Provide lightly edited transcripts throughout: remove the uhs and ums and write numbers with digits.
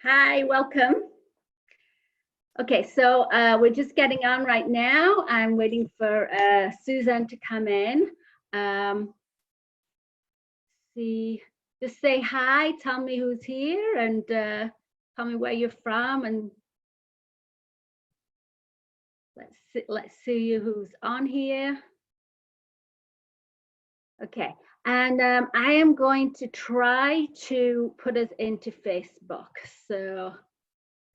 Hi, welcome. Okay, so we're just getting on right now. I'm waiting for Susan to come in. Just say hi, tell me who's here, and tell me where you're from, and let's see who's on here. Okay, and I am going to try to put us into Facebook. So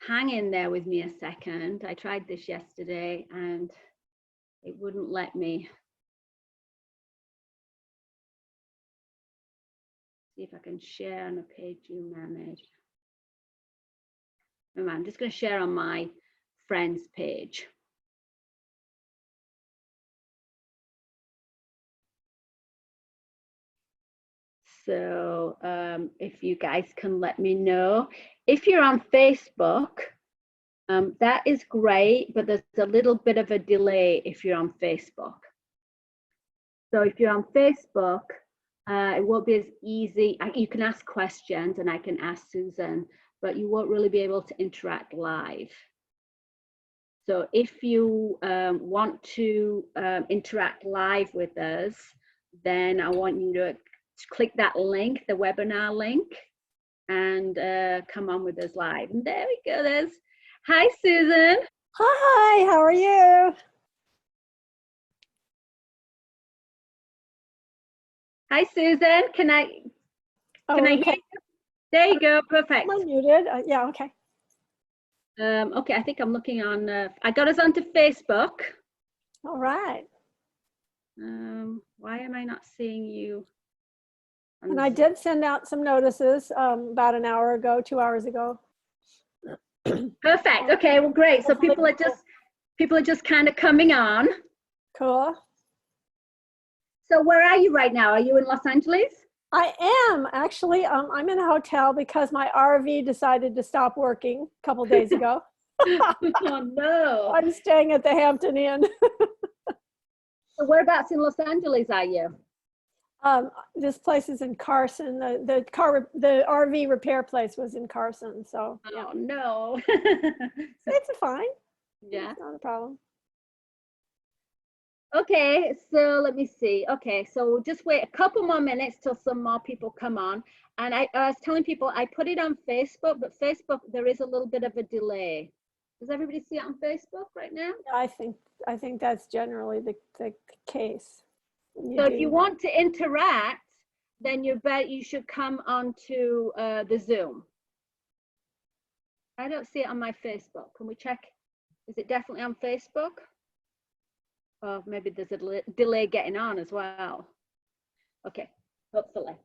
hang in there with me a second. I tried this yesterday and it wouldn't let me. See if I can share on a page you managed. I'm just going to share on my friends page. So if you guys can let me know. If you're on Facebook, that is great, but there's a little bit of a delay if you're on Facebook. So if you're on Facebook, it won't be as easy. You can ask questions and I can ask Susan, but you won't really be able to interact live. So if you want to interact live with us, then I want you to click that link, the webinar link, and come on with us live. And there we go. Hi, Susan. Hi, how are you? Hi, Susan. Can I hear you? There you go. Perfect. I'm unmuted. Yeah, okay. Okay, I think I'm looking on. I got us onto Facebook. All right. Why am I not seeing you? And I did send out some notices about an hour ago, 2 hours ago. Perfect. Okay, well, great. So people are just kind of coming on. Cool. So where are you right now? Are you in Los Angeles? I am actually. I'm in a hotel because my RV decided to stop working a couple days ago. Oh no! I'm staying at the Hampton Inn. So whereabouts in Los Angeles are you? This place is in Carson. The RV repair place was in Carson. So yeah. Oh no! It's fine. Yeah, it's not a problem. Okay, so let me see. Okay, so we'll just wait a couple more minutes till some more people come on. And I was telling people I put it on Facebook, but Facebook, there is a little bit of a delay. Does everybody see it on Facebook right now? I think that's generally the case. So if you want to interact, then you should come onto the Zoom. I don't see it on my Facebook. Can we check? Is it definitely on Facebook? Or maybe there's a delay getting on as well. Okay, hopefully.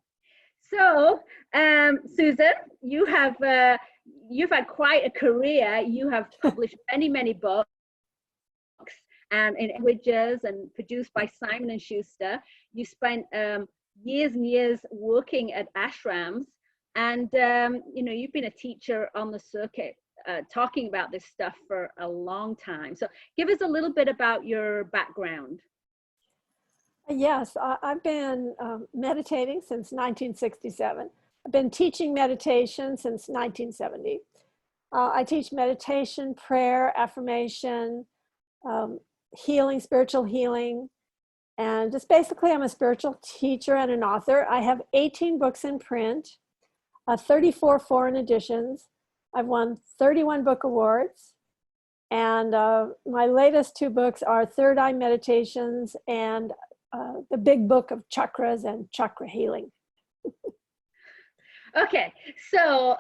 So, Susan, you've had quite a career. You have published many books and in languages and produced by Simon & Schuster. You spent years and years working at ashrams, and you've been a teacher on the circuit. Talking about this stuff for a long time. So give us a little bit about your background. Yes, I've been meditating since 1967. I've been teaching meditation since 1970. I teach meditation, prayer, affirmation, healing, spiritual healing, and just basically I'm a spiritual teacher and an author. I have 18 books in print, 34 foreign editions. I've won 31 book awards, and my latest 2 books are Third Eye Meditations and the Big Book of Chakras and Chakra Healing. Okay, so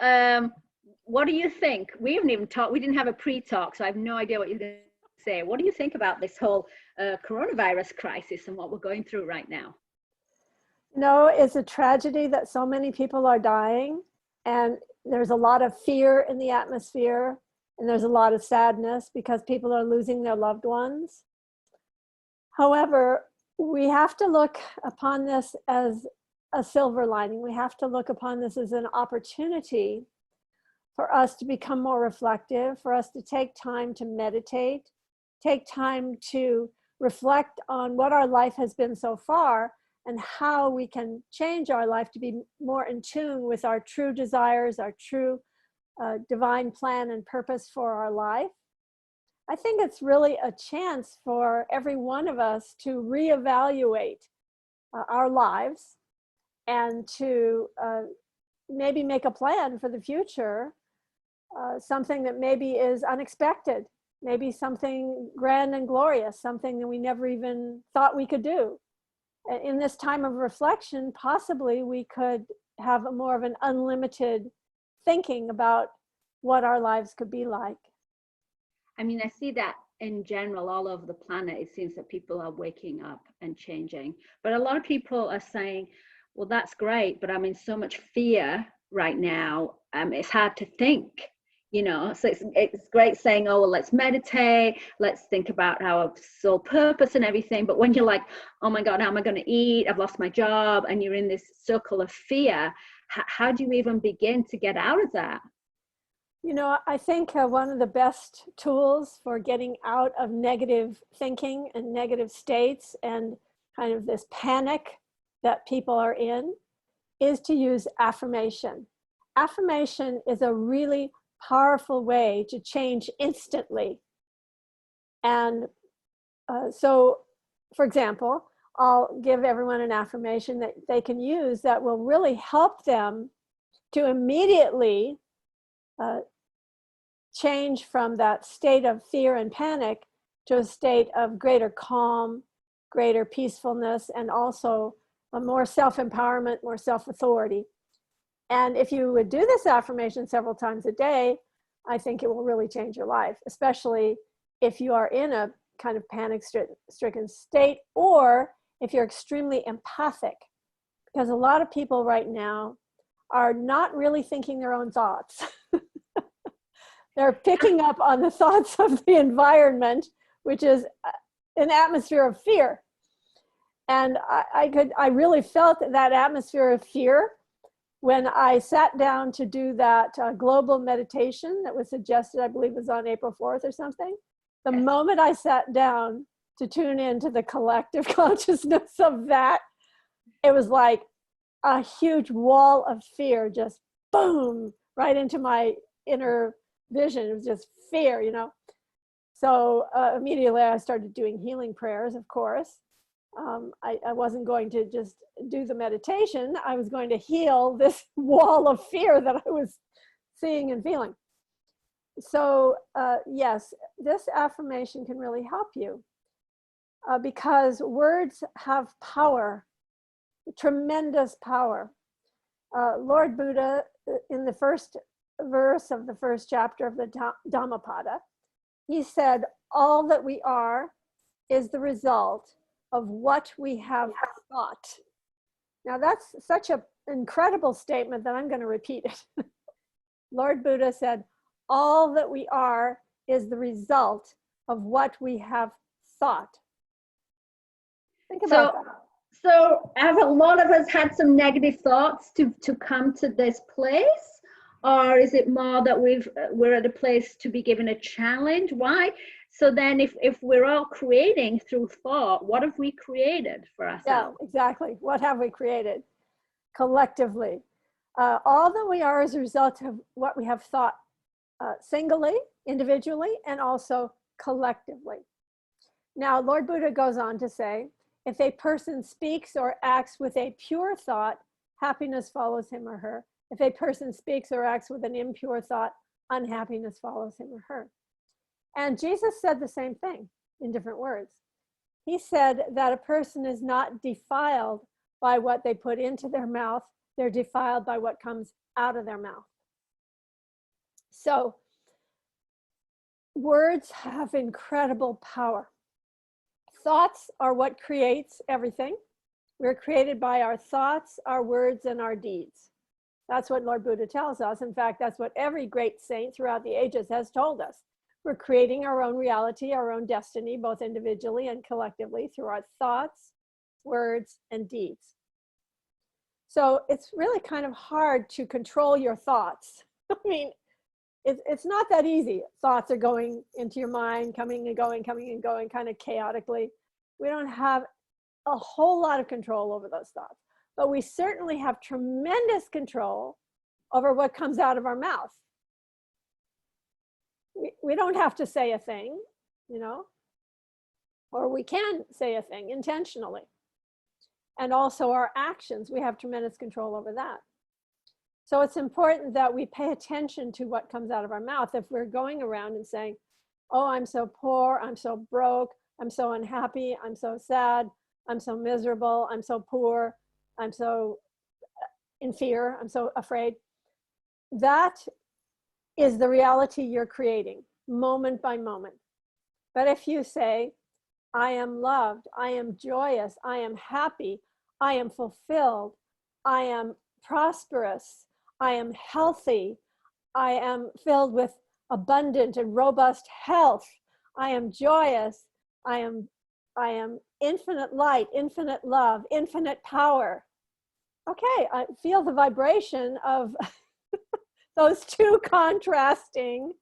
what do you think? We haven't even talked, we didn't have a pre-talk, so I have no idea what you're going to say. What do you think about this whole coronavirus crisis and what we're going through right now? No, it's a tragedy that so many people are dying, and there's a lot of fear in the atmosphere, and there's a lot of sadness because people are losing their loved ones. However, we have to look upon this as a silver lining. We have to look upon this as an opportunity for us to become more reflective, for us to take time to meditate, take time to reflect on what our life has been so far, and how we can change our life to be more in tune with our true desires, our true divine plan and purpose for our life. I think it's really a chance for every one of us to reevaluate our lives and to maybe make a plan for the future, something that maybe is unexpected, maybe something grand and glorious, something that we never even thought we could do. In this time of reflection, possibly we could have more of an unlimited thinking about what our lives could be like. I mean, I see that in general all over the planet. It seems that people are waking up and changing. But a lot of people are saying, well, that's great, but I'm in so much fear right now. It's hard to think, you know. So it's great saying, oh, well, let's meditate, let's think about our soul purpose and everything. But when you're like, oh my God, how am I going to eat? I've lost my job. And you're in this circle of fear. How do you even begin to get out of that? You know, I think one of the best tools for getting out of negative thinking and negative states and kind of this panic that people are in is to use affirmation. Affirmation is a really powerful way to change instantly. And so, for example, I'll give everyone an affirmation that they can use that will really help them to immediately change from that state of fear and panic to a state of greater calm, greater peacefulness, and also a more self-empowerment, more self-authority. And if you would do this affirmation several times a day, I think it will really change your life, especially if you are in a kind of panic-stricken state, or if you're extremely empathic, because a lot of people right now are not really thinking their own thoughts. They're picking up on the thoughts of the environment, which is an atmosphere of fear. And I really felt that atmosphere of fear when I sat down to do that global meditation that was suggested, I believe it was on April 4th or something. The moment I sat down to tune into the collective consciousness of that, it was like a huge wall of fear just boom, right into my inner vision. It was just fear, you know. So immediately I started doing healing prayers, of course. I wasn't going to just do the meditation. I was going to heal this wall of fear that I was seeing and feeling. So yes, this affirmation can really help you because words have power, tremendous power. Lord Buddha, in the first verse of the first chapter of the Dhammapada, he said, all that we are is the result of what we have thought. Now that's such an incredible statement that I'm going to repeat it. Lord Buddha said, all that we are is the result of what we have thought. Think about that. So have a lot of us had some negative thoughts to come to this place? Or is it more that we're at a place to be given a challenge? Why? So then if we're all creating through thought, what have we created for ourselves? Yeah, exactly. What have we created collectively? All that we are is a result of what we have thought singly, individually, and also collectively. Now, Lord Buddha goes on to say, if a person speaks or acts with a pure thought, happiness follows him or her. If a person speaks or acts with an impure thought, unhappiness follows him or her. And Jesus said the same thing in different words. He said that a person is not defiled by what they put into their mouth. They're defiled by what comes out of their mouth. So words have incredible power. Thoughts are what creates everything. We're created by our thoughts, our words, and our deeds. That's what Lord Buddha tells us. In fact, that's what every great saint throughout the ages has told us. We're creating our own reality, our own destiny, both individually and collectively through our thoughts, words, and deeds. So it's really kind of hard to control your thoughts. I mean, it's not that easy. Thoughts are going into your mind, coming and going, kind of chaotically. We don't have a whole lot of control over those thoughts, but we certainly have tremendous control over what comes out of our mouth. We don't have to say a thing, you know, or we can say a thing intentionally. And also our actions, we have tremendous control over that. So it's important that we pay attention to what comes out of our mouth. If we're going around and saying, oh, I'm so poor, I'm so broke, I'm so unhappy, I'm so sad, I'm so miserable, I'm so poor, I'm so in fear, I'm so afraid. That is the reality you're creating moment by moment. But if you say, I am loved, I am joyous, I am happy, I am fulfilled, I am prosperous, I am healthy, I am filled with abundant and robust health, I am joyous, I am infinite light, infinite love, infinite power. Okay, I feel the vibration of those two contrasting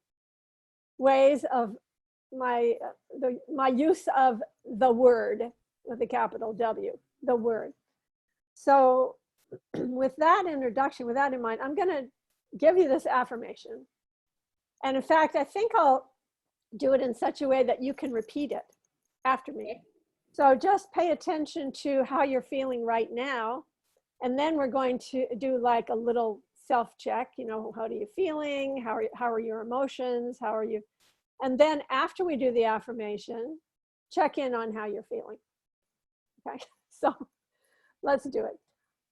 ways of my use of the word with a capital W, the word. So with that introduction, with that in mind, I'm going to give you this affirmation. And in fact, I think I'll do it in such a way that you can repeat it after me. So just pay attention to how you're feeling right now. And then we're going to do like a little self-check, you know, how are you feeling? How are your emotions? How are you? And then after we do the affirmation, check in on how you're feeling. Okay, so let's do it.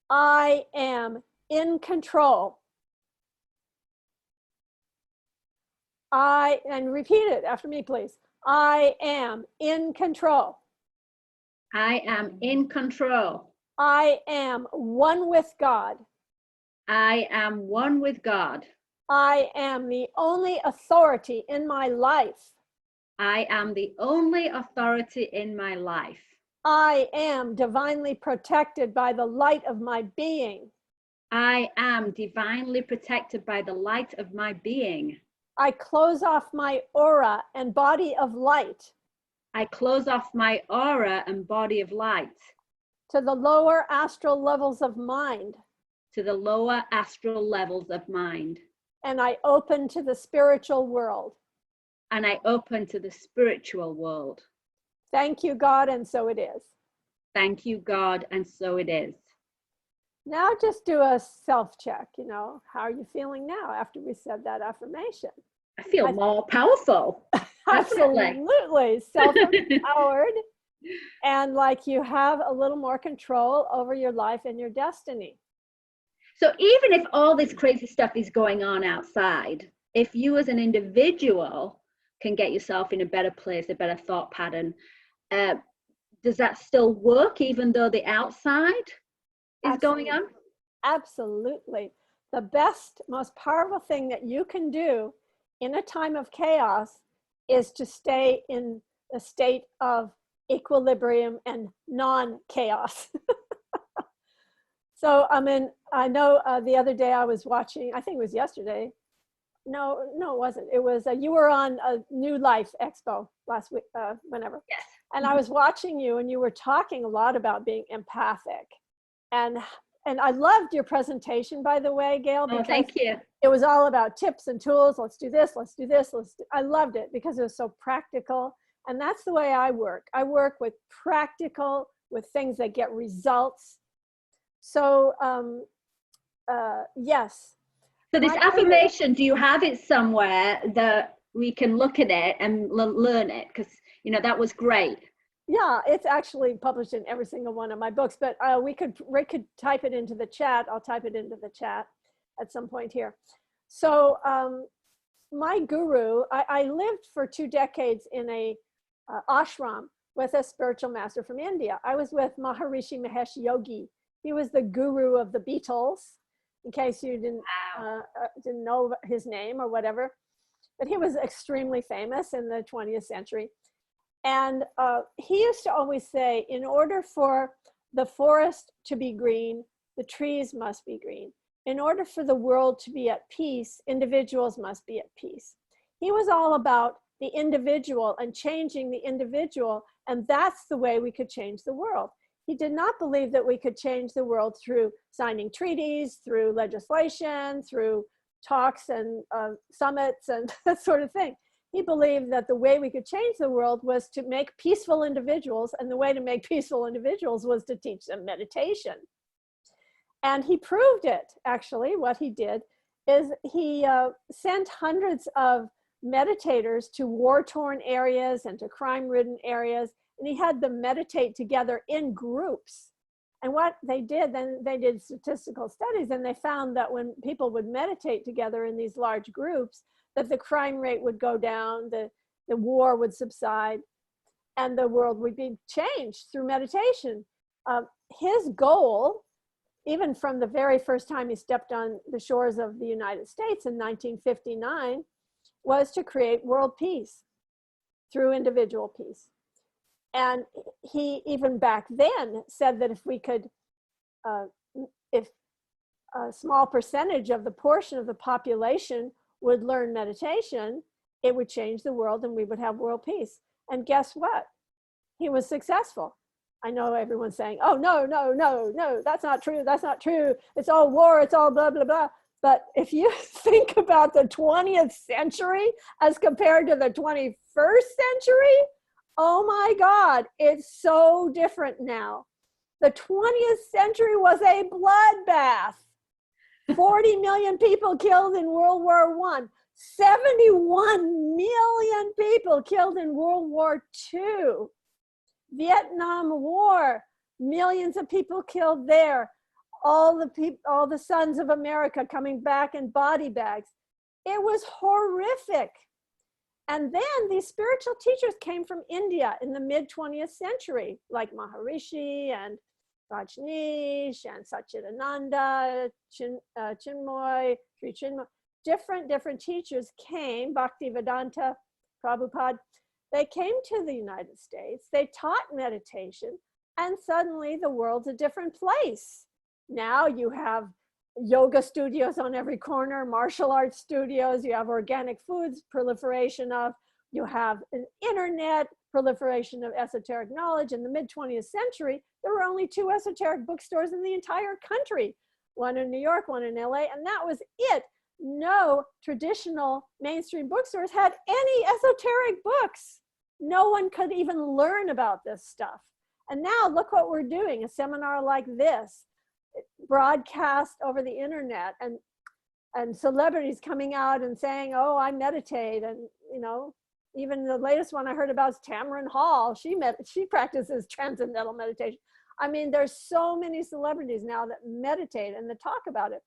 I am in control. And repeat it after me, please. I am in control. I am in control. I am one with God. I am one with God. I am the only authority in my life. I am the only authority in my life. I am divinely protected by the light of my being. I am divinely protected by the light of my being. I close off my aura and body of light. I close off my aura and body of light to the lower astral levels of mind. To the lower astral levels of mind. And I open to the spiritual world. And I open to the spiritual world. Thank you, God, and so it is. Thank you, God, and so it is. Now just do a self-check, you know, how are you feeling now after we said that affirmation? I feel more powerful. Absolutely, self-empowered. And like you have a little more control over your life and your destiny. So even if all this crazy stuff is going on outside, if you as an individual can get yourself in a better place, a better thought pattern, does that still work even though the outside is going on? Absolutely. The best, most powerful thing that you can do in a time of chaos is to stay in a state of equilibrium and non-chaos. So I know the other day I was watching, I think it was yesterday. No, it wasn't. It was, you were on a New Life Expo last week, whenever. Yes. And I was watching you and you were talking a lot about being empathic. And I loved your presentation, by the way, Gail. Oh, thank you. It was all about tips and tools. Let's do this, let's do this. I loved it because it was so practical. And that's the way I work. I work with practical, with things that get results. So, yes. So this affirmation, do you have it somewhere that we can look at it and learn it? Because, you know, that was great. Yeah, it's actually published in every single one of my books, but Rick could type it into the chat. I'll type it into the chat at some point here. So my guru, I lived for 2 decades in a ashram with a spiritual master from India. I was with Maharishi Mahesh Yogi. He was the guru of the Beatles, in case you didn't know his name or whatever. But he was extremely famous in the 20th century. And he used to always say, in order for the forest to be green, the trees must be green. In order for the world to be at peace, individuals must be at peace. He was all about the individual and changing the individual, and that's the way we could change the world. He did not believe that we could change the world through signing treaties, through legislation, through talks and summits and that sort of thing. He believed that the way we could change the world was to make peaceful individuals, and the way to make peaceful individuals was to teach them meditation. And he proved it, actually. What he did is he sent hundreds of meditators to war-torn areas and to crime-ridden areas, and he had them meditate together in groups. And what they did, then they did statistical studies, and they found that when people would meditate together in these large groups, that the crime rate would go down, the war would subside, and the world would be changed through meditation. His goal, even from the very first time he stepped on the shores of the United States in 1959, was to create world peace through individual peace. And he, even back then, said that if we could, if a small percentage of the portion of the population would learn meditation, it would change the world and we would have world peace. And guess what? He was successful. I know everyone's saying, oh, no, no, no, no, that's not true. That's not true. It's all war. It's all blah, blah, blah. But if you think about the 20th century as compared to the 21st century, oh my God, it's so different now. The 20th century was a bloodbath. 40 million people killed in World War I. 71 million people killed in World War II. Vietnam War, millions of people killed there. All the sons of America coming back in body bags. It was horrific. And then these spiritual teachers came from India in the mid-20th century, like Maharishi and Rajneesh and Satchidananda, Chinmoy, Sri Chinmoy. Different teachers came, Bhaktivedanta, Prabhupada. They came to the United States, they taught meditation, and suddenly the world's a different place. Now you have yoga studios on every corner, martial arts studios, you have organic foods, proliferation of, you have an internet, proliferation of esoteric knowledge. In the mid-20th century, there were only 2 esoteric bookstores in the entire country, one in New York, one in LA, and that was it. No traditional mainstream bookstores had any esoteric books. No one could even learn about this stuff. And now look what we're doing, a seminar like this, broadcast over the internet, and celebrities coming out and saying, oh, I meditate. And, you know, even the latest one I heard about is Tamron Hall. She practices transcendental meditation. I mean, there's so many celebrities now that meditate and that talk about it.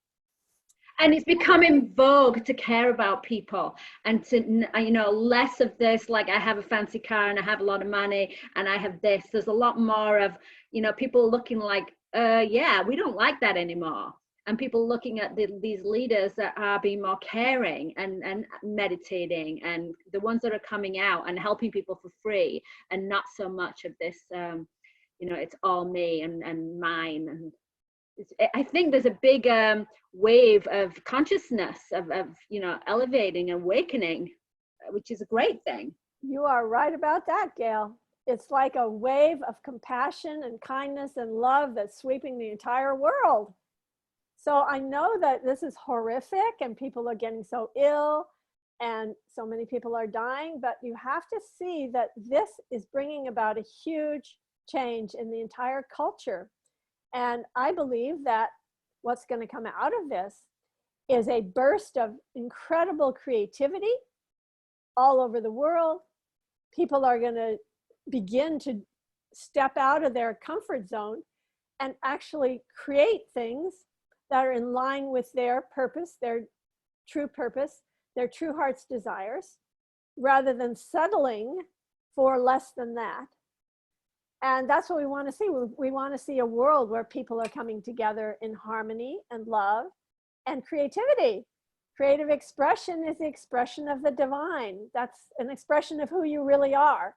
And it's becoming vogue to care about people and to, you know, less of this, like I have a fancy car and I have a lot of money and I have this. There's a lot more of, you know, people looking like, yeah, we don't like that anymore. And people looking at these leaders that are being more caring and meditating, and the ones that are coming out and helping people for free, and not so much of this, you know, it's all me and mine. And I think there's a big wave of consciousness of, you know, elevating, awakening, which is a great thing. You are right about that, Gail. It's like a wave of compassion and kindness and love that's sweeping the entire world. So I know that this is horrific and people are getting so ill and so many people are dying, but you have to see that this is bringing about a huge change in the entire culture. And I believe that what's going to come out of this is a burst of incredible creativity all over the world. People are going to begin to step out of their comfort zone and actually create things that are in line with their purpose, their true heart's desires, rather than settling for less than that. And that's what we want to see. We want to see a world where people are coming together in harmony and love and creativity. Creative expression is the expression of the divine. That's an expression of who you really are.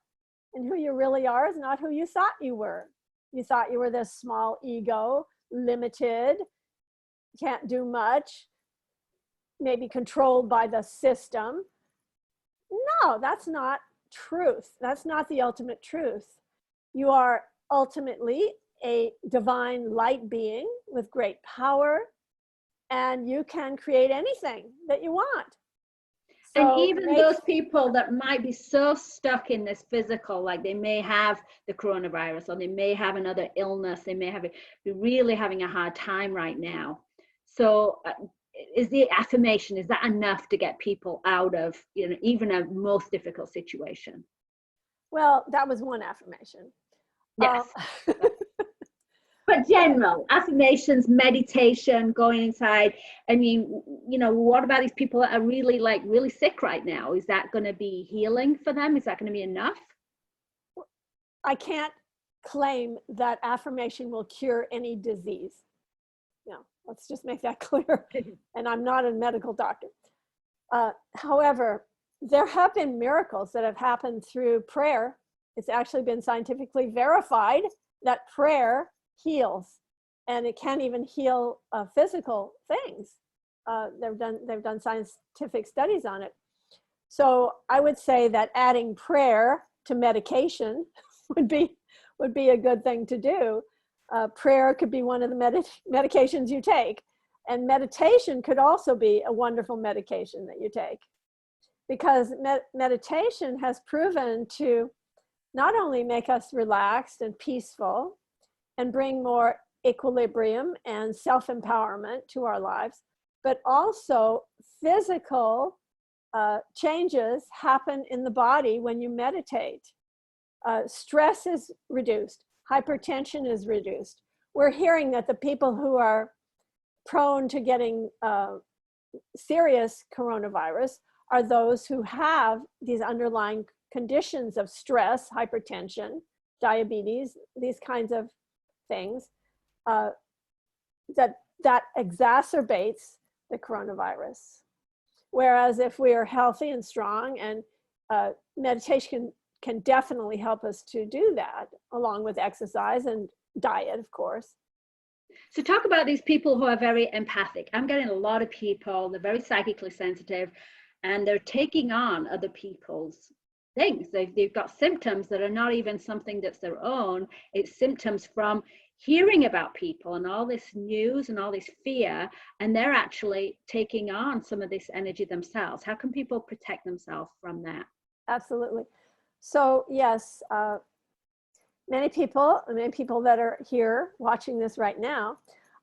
And who you really are is not who you thought you were. You thought you were this small ego, limited, can't do much, maybe controlled by the system. No, that's not truth. That's not the ultimate truth. You are ultimately a divine light being with great power, and you can create anything that you want. And So even those people that might be so stuck in this physical, like they may have the coronavirus or they may have another illness, they may be really having a hard time right now. So is the affirmation, is that enough to get people out of, you know, even a most difficult situation? Well, that was one affirmation. Yes. But general affirmations, meditation, going inside. I mean, you know, what about these people that are really really sick right now? Is that going to be healing for them? Is that going to be enough? I can't claim that affirmation will cure any disease. No, let's just make that clear. And I'm not a medical doctor. However, there have been miracles that have happened through prayer. It's actually been scientifically verified that prayer heals, and it can even heal physical things. They've done scientific studies on it. So I would say that adding prayer to medication would be a good thing to do. Prayer could be one of the medications you take, and meditation could also be a wonderful medication that you take, because meditation has proven to not only make us relaxed and peaceful and bring more equilibrium and self-empowerment to our lives, but also physical changes happen in the body when you meditate. Stress is reduced, hypertension is reduced. We're hearing that the people who are prone to getting serious coronavirus are those who have these underlying conditions of stress, hypertension, diabetes, these kinds of things that exacerbates the coronavirus. Whereas if we are healthy and strong, and meditation can definitely help us to do that, along with exercise and diet, of course. So talk about these people who are very empathic. I'm getting a lot of people, they're very psychically sensitive, and they're taking on other people's things. They've got symptoms that are not even something that's their own. It's symptoms from hearing about people and all this news and all this fear, and they're actually taking on some of this energy themselves. How can people protect themselves from that? Absolutely. So yes, many people that are here watching this right now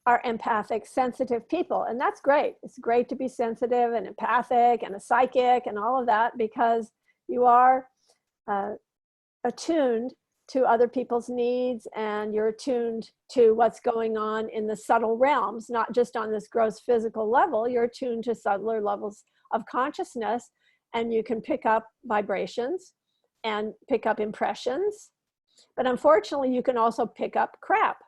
are empathic, sensitive people. And that's great. It's great to be sensitive and empathic and a psychic and all of that, because you are attuned to other people's needs, and you're attuned to what's going on in the subtle realms, not just on this gross physical level. You're attuned to subtler levels of consciousness, and you can pick up vibrations and pick up impressions. But unfortunately, you can also pick up crap.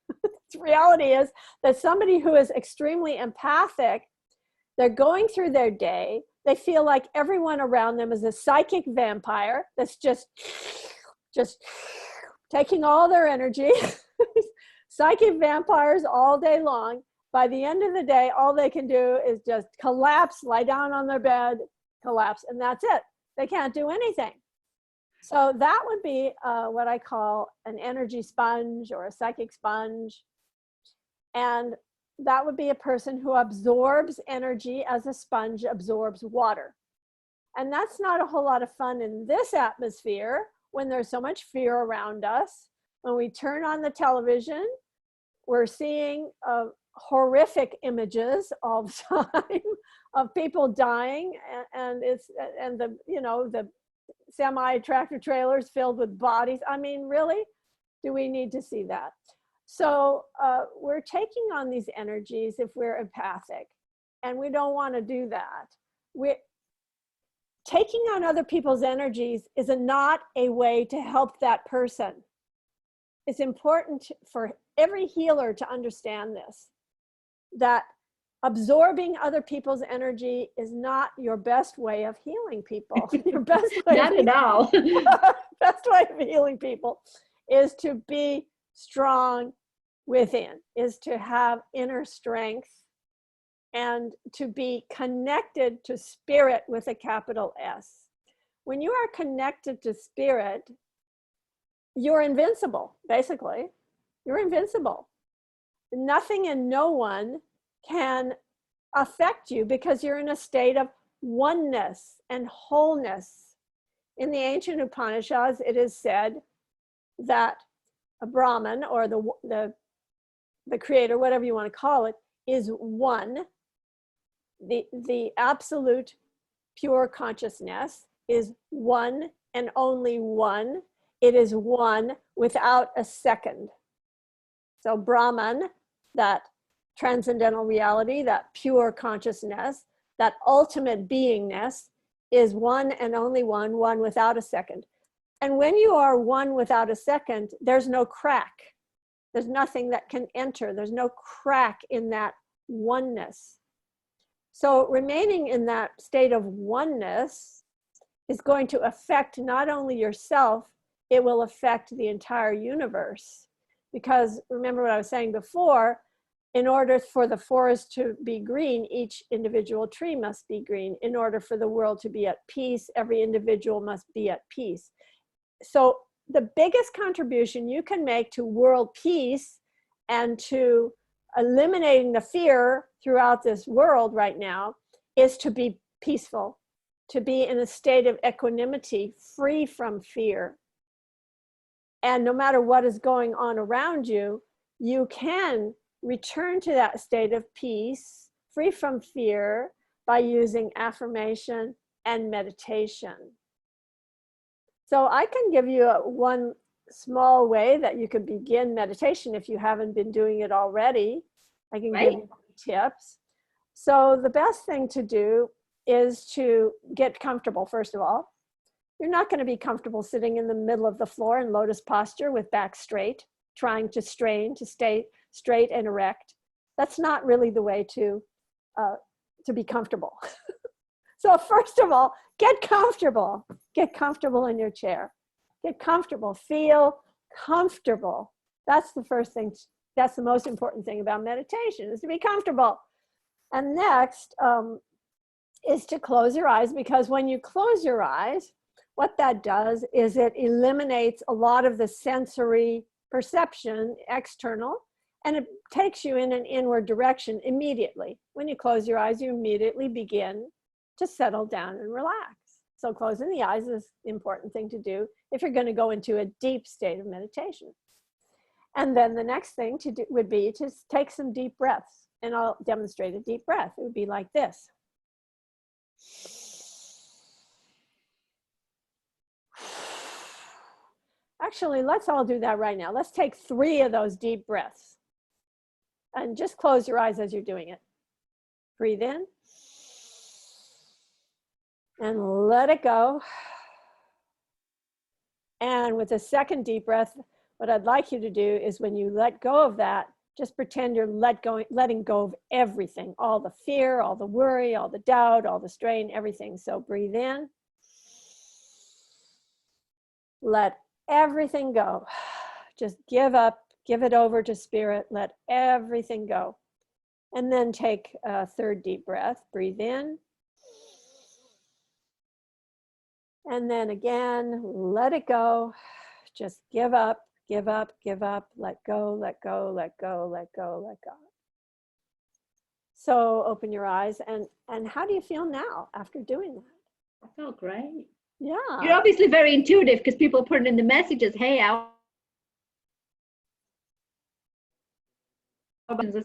The reality is that somebody who is extremely empathic, they're going through their day, they feel like everyone around them is a psychic vampire that's just taking all their energy. Psychic vampires all day long. By the end of the day, all they can do is just collapse, lie down on their bed, collapse, and that's it. They can't do anything. So that would be what I call an energy sponge or a psychic sponge. And that would be a person who absorbs energy as a sponge absorbs water. And that's not a whole lot of fun in this atmosphere when there's so much fear around us. When we turn on the television, we're seeing horrific images all the time of people dying, and the semi-tractor trailers filled with bodies. I mean, really, do we need to see that? So we're taking on these energies if we're empathic, and we don't want to do that. Taking on other people's energies is not a way to help that person. It's important for every healer to understand this, that absorbing other people's energy is not your best way of healing people. Your best way not at all. best way of healing people is to be strong within, is to have inner strength, and to be connected to spirit with a capital S. When you are connected to spirit, you're invincible, basically. You're invincible. Nothing and no one can affect you because you're in a state of oneness and wholeness. In the ancient Upanishads, it is said that a Brahman, or the creator, whatever you want to call it, is one. The absolute pure consciousness is one and only one. It is one without a second. So Brahman, that transcendental reality, that pure consciousness, that ultimate beingness, is one and only one, one without a second. And when you are one without a second, there's no crack. There's nothing that can enter. There's no crack in that oneness. So remaining in that state of oneness is going to affect not only yourself, it will affect the entire universe. Because remember what I was saying before, in order for the forest to be green, each individual tree must be green. In order for the world to be at peace, every individual must be at peace. So the biggest contribution you can make to world peace and to eliminating the fear throughout this world right now is to be peaceful, to be in a state of equanimity, free from fear. And no matter what is going on around you, you can return to that state of peace, free from fear, by using affirmation and meditation. So I can give you one small way that you could begin meditation if you haven't been doing it already. I can give you tips. So the best thing to do is to get comfortable, first of all. You're not going to be comfortable sitting in the middle of the floor in lotus posture with back straight, trying to strain to stay straight and erect. That's not really the way to be comfortable. So first of all, get comfortable. Get comfortable in your chair. Get comfortable. Feel comfortable. That's the first thing. That's the most important thing about meditation, is to be comfortable. And next is to close your eyes, because when you close your eyes, what that does is it eliminates a lot of the sensory perception, external, and it takes you in an inward direction immediately. When you close your eyes, you immediately begin to settle down and relax. So closing the eyes is the important thing to do if you're going to go into a deep state of meditation. And then the next thing to do would be to take some deep breaths. And I'll demonstrate a deep breath. It would be like this. Actually, let's all do that right now. Let's take 3 of those deep breaths. And just close your eyes as you're doing it. Breathe in. And let it go. And with the second deep breath, what I'd like you to do is, when you let go of that, just pretend you're letting go of everything, all the fear, all the worry, all the doubt, all the strain, everything. So breathe in. Let everything go. Just give up, give it over to spirit, let everything go. And then take a third deep breath. Breathe in. And then again, let it go. Just give up, give up, give up, let go, let go, let go, let go, let go. So open your eyes, and how do you feel now after doing that? I felt great. Yeah. You're obviously very intuitive, because people put in the messages, hey, as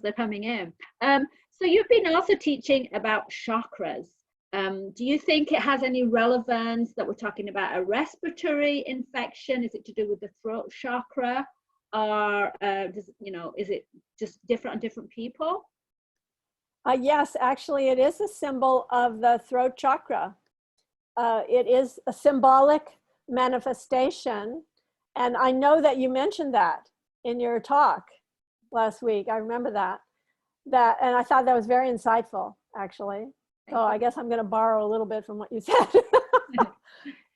they're coming in. So you've been also teaching about chakras. Do you think it has any relevance that we're talking about a respiratory infection? Is it to do with the throat chakra, or is it just different on different people? Yes, actually, it is a symbol of the throat chakra. It is a symbolic manifestation. And I know that you mentioned that in your talk last week. I remember that. And I thought that was very insightful, actually. So I guess I'm going to borrow a little bit from what you said.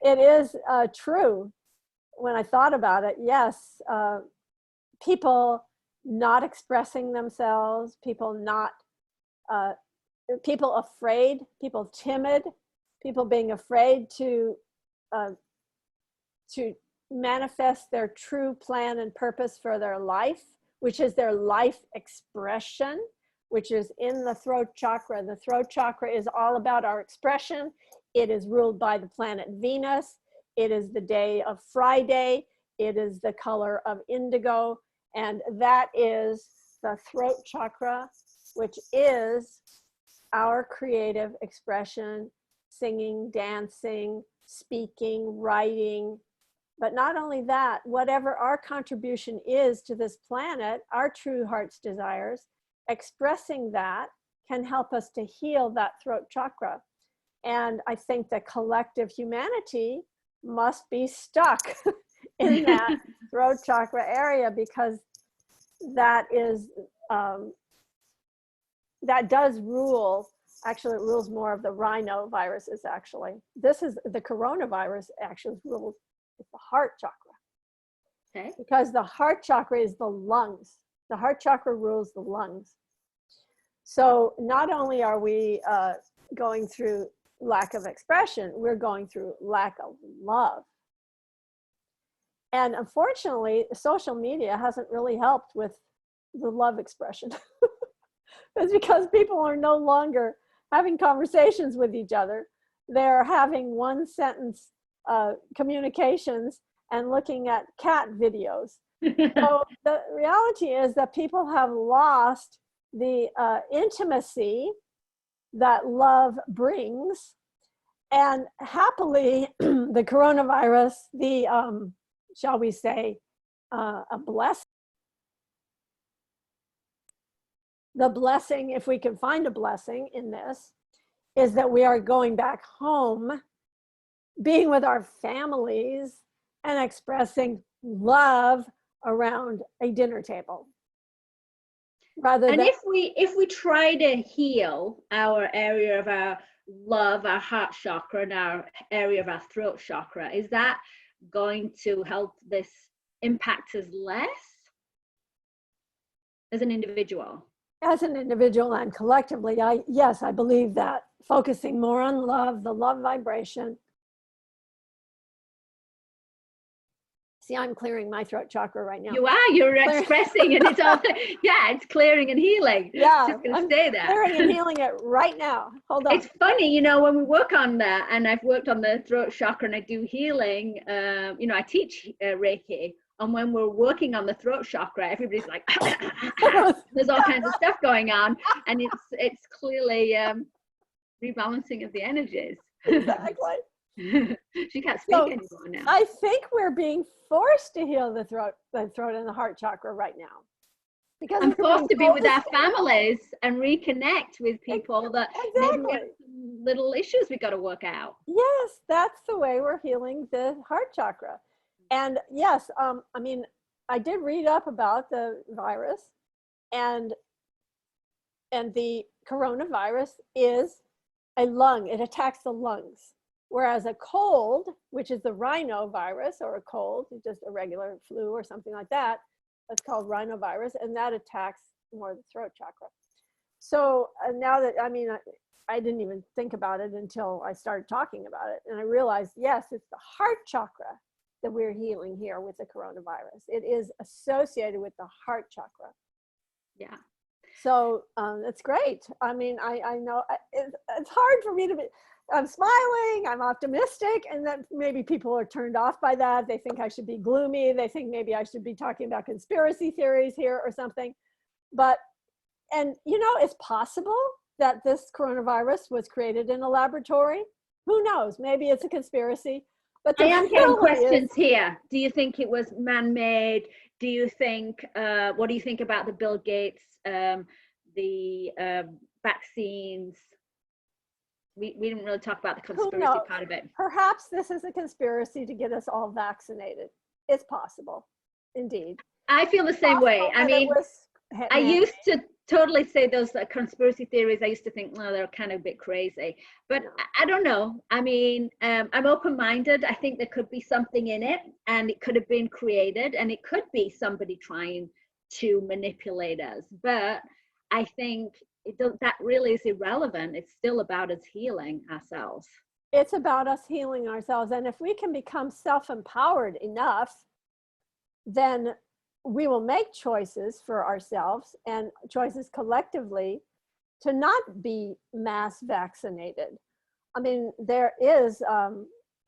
It is true. When I thought about it, yes, people not expressing themselves, people afraid, people timid, people being afraid to manifest their true plan and purpose for their life, which is their life expression, which is in the throat chakra. The throat chakra is all about our expression. It is ruled by the planet Venus. It is the day of Friday. It is the color of indigo. And that is the throat chakra, which is our creative expression, singing, dancing, speaking, writing. But not only that, whatever our contribution is to this planet, our true heart's desires, expressing that can help us to heal that throat chakra. And I think the collective humanity must be stuck in that throat chakra area, because that is, that does rule. Actually, it rules more of the rhinoviruses, actually. This is the coronavirus actually rules the heart chakra. Okay. Because the heart chakra is the lungs. The heart chakra rules the lungs. So not only are we going through lack of expression, we're going through lack of love. And unfortunately, social media hasn't really helped with the love expression. It's because people are no longer having conversations with each other. They're having one sentence communications and looking at cat videos. So the reality is that people have lost the intimacy that love brings. And happily, the coronavirus, the, shall we say, a blessing. The blessing, if we can find a blessing in this, is that we are going back home, being with our families, and expressing love around a dinner table. Rather and than, if we try to heal our area of our love, our heart chakra, and our area of our throat chakra, is that going to help this impact us less as an individual? as an individual and collectively, yes, I believe that focusing more on love, the love vibration. See, I'm clearing my throat chakra right now. You are, you're expressing, and it's all, yeah, it's clearing and healing. Yeah, it's just going to stay there. Clearing and healing it right now. Hold on. It's funny, you know, when we work on that, and I've worked on the throat chakra and I do healing, you know, I teach Reiki, and when we're working on the throat chakra, everybody's like, there's all kinds of stuff going on, and it's clearly rebalancing of the energies. Exactly. She can't speak anymore now. I think we're being forced to heal the throat and the heart chakra right now. Because I'm forced to be with our families and reconnect with people that maybe we have some little issues we got to work out. Yes, that's the way we're healing the heart chakra. And yes, I mean, I did read up about the virus, and the coronavirus is a lung. It attacks the lungs. Whereas a cold, which is the rhinovirus, or a cold, just a regular flu or something like that, that's called rhinovirus, and that attacks more the throat chakra. So now that, I mean, I didn't even think about it until I started talking about it. And I realized, yes, it's the heart chakra that we're healing here with the coronavirus. It is associated with the heart chakra. Yeah. So it's great. I mean, I know it's hard for me to be, I'm smiling, I'm optimistic, and then maybe people are turned off by that. They think I should be gloomy. They think maybe I should be talking about conspiracy theories here or something. But, and you know, it's possible that this coronavirus was created in a laboratory. Who knows? Maybe it's a conspiracy. But I am getting questions here. Do you think it was man-made? Do you think, what do you think about the Bill Gates, the vaccines? We didn't really talk about the conspiracy part of it. Perhaps this is a conspiracy to get us all vaccinated. It's possible, indeed. I feel the same way. I mean, I used to totally say those conspiracy theories. I used to think, no, they're kind of a bit crazy. But I don't know. I mean, I'm open-minded. I think there could be something in it, and it could have been created, and it could be somebody trying to manipulate us. But I think that really is irrelevant. It's still about us healing ourselves. It's about us healing ourselves. And if we can become self-empowered enough, then we will make choices for ourselves and choices collectively to not be mass vaccinated. I mean, there is,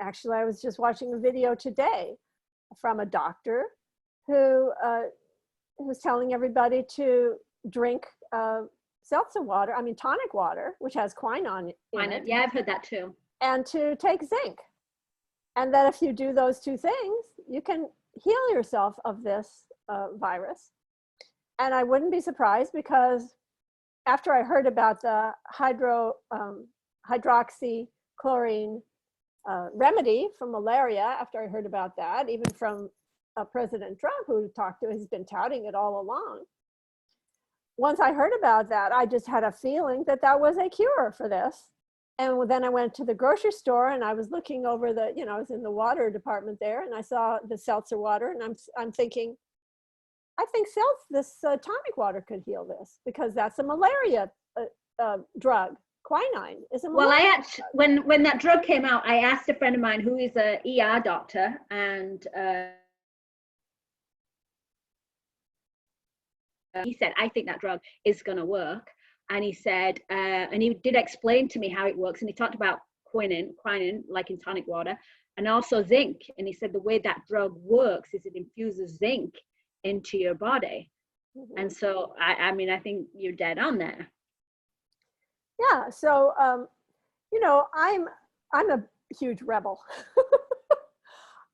actually, I was just watching a video today from a doctor who was telling everybody to drink seltzer water, I mean, tonic water, which has quinine in it. Yeah, I've heard that too. And to take zinc. And that if you do those two things, you can heal yourself of this virus. And I wouldn't be surprised, because after I heard about the hydroxychloroquine remedy for malaria, after I heard about that, even from President Trump, who talked to, has been touting it all along. Once I heard about that, I just had a feeling that that was a cure for this. And then I went to the grocery store and I was looking over the, I was in the water department there, and I saw the seltzer water, and I'm thinking, I think this tonic water could heal this, because that's a malaria drug. Quinine is a malaria Well, I actually, when that drug came out, I asked a friend of mine who is a ER doctor, and he said, I think that drug is going to work. And he said, and he did explain to me how it works. And he talked about quinine, like in tonic water, and also zinc. And he said the way that drug works is it infuses zinc into your body. Mm-hmm. And so, I mean, I think you're dead on there. Yeah. So, I'm a huge rebel.